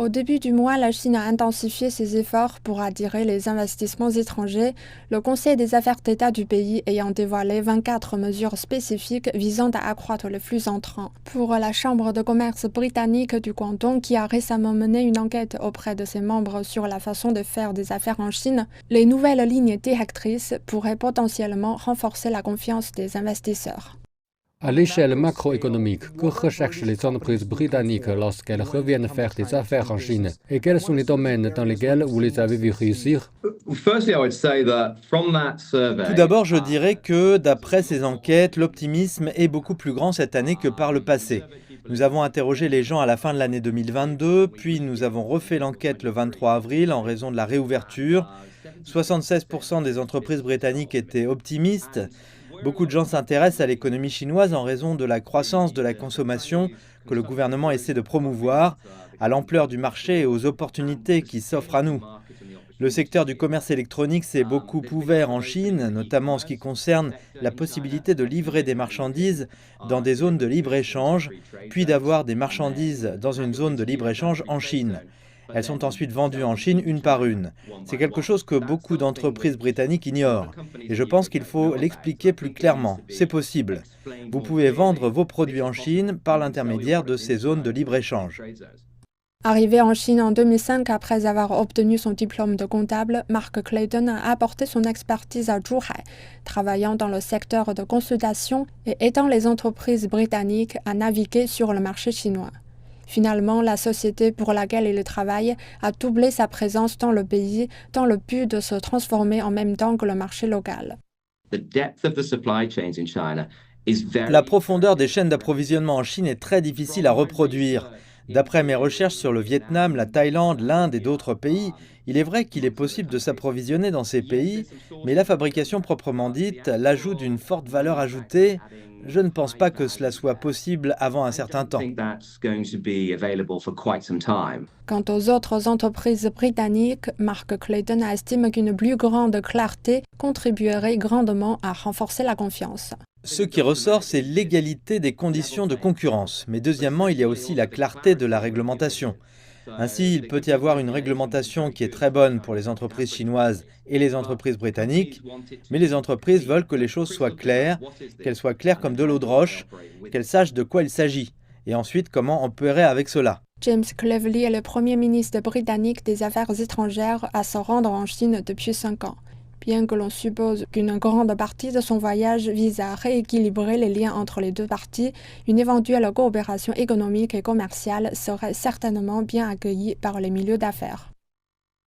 Au début du mois, la Chine a intensifié ses efforts pour attirer les investissements étrangers, le Conseil des affaires d'État du pays ayant dévoilé 24 mesures spécifiques visant à accroître le flux entrant. Pour la Chambre de commerce britannique du Guangdong, qui a récemment mené une enquête auprès de ses membres sur la façon de faire des affaires en Chine, les nouvelles lignes directrices pourraient potentiellement renforcer la confiance des investisseurs. À l'échelle macroéconomique, que recherchent les entreprises britanniques lorsqu'elles reviennent faire des affaires en Chine? Et quels sont les domaines dans lesquels vous les avez vus réussir? Tout d'abord, je dirais que, d'après ces enquêtes, l'optimisme est beaucoup plus grand cette année que par le passé. Nous avons interrogé les gens à la fin de l'année 2022, puis nous avons refait l'enquête le 23 avril en raison de la réouverture. 76% des entreprises britanniques étaient optimistes. Beaucoup de gens s'intéressent à l'économie chinoise en raison de la croissance de la consommation que le gouvernement essaie de promouvoir, à l'ampleur du marché et aux opportunités qui s'offrent à nous. Le secteur du commerce électronique s'est beaucoup ouvert en Chine, notamment en ce qui concerne la possibilité de livrer des marchandises dans des zones de libre-échange, puis d'avoir des marchandises dans une zone de libre-échange en Chine. Elles sont ensuite vendues en Chine une par une. C'est quelque chose que beaucoup d'entreprises britanniques ignorent. Et je pense qu'il faut l'expliquer plus clairement. C'est possible. Vous pouvez vendre vos produits en Chine par l'intermédiaire de ces zones de libre-échange. Arrivé en Chine en 2005 après avoir obtenu son diplôme de comptable, Mark Clayton a apporté son expertise à Zhuhai, travaillant dans le secteur de consultation et aidant les entreprises britanniques à naviguer sur le marché chinois. Finalement, la société pour laquelle il travaille a doublé sa présence dans le pays dans le but de se transformer en même temps que le marché local. La profondeur des chaînes d'approvisionnement en Chine est très difficile à reproduire. D'après mes recherches sur le Vietnam, la Thaïlande, l'Inde et d'autres pays, il est vrai qu'il est possible de s'approvisionner dans ces pays, mais la fabrication proprement dite, l'ajout d'une forte valeur ajoutée, je ne pense pas que cela soit possible avant un certain temps. Quant aux autres entreprises britanniques, Mark Clayton estime qu'une plus grande clarté contribuerait grandement à renforcer la confiance. Ce qui ressort, c'est l'égalité des conditions de concurrence. Mais deuxièmement, il y a aussi la clarté de la réglementation. Ainsi, il peut y avoir une réglementation qui est très bonne pour les entreprises chinoises et les entreprises britanniques, mais les entreprises veulent que les choses soient claires, qu'elles soient claires comme de l'eau de roche, qu'elles sachent de quoi il s'agit, et ensuite comment opérer avec cela. James Cleverly est le premier ministre britannique des Affaires étrangères à se rendre en Chine depuis 5 ans. Bien que l'on suppose qu'une grande partie de son voyage vise à rééquilibrer les liens entre les deux parties, une éventuelle coopération économique et commerciale serait certainement bien accueillie par les milieux d'affaires.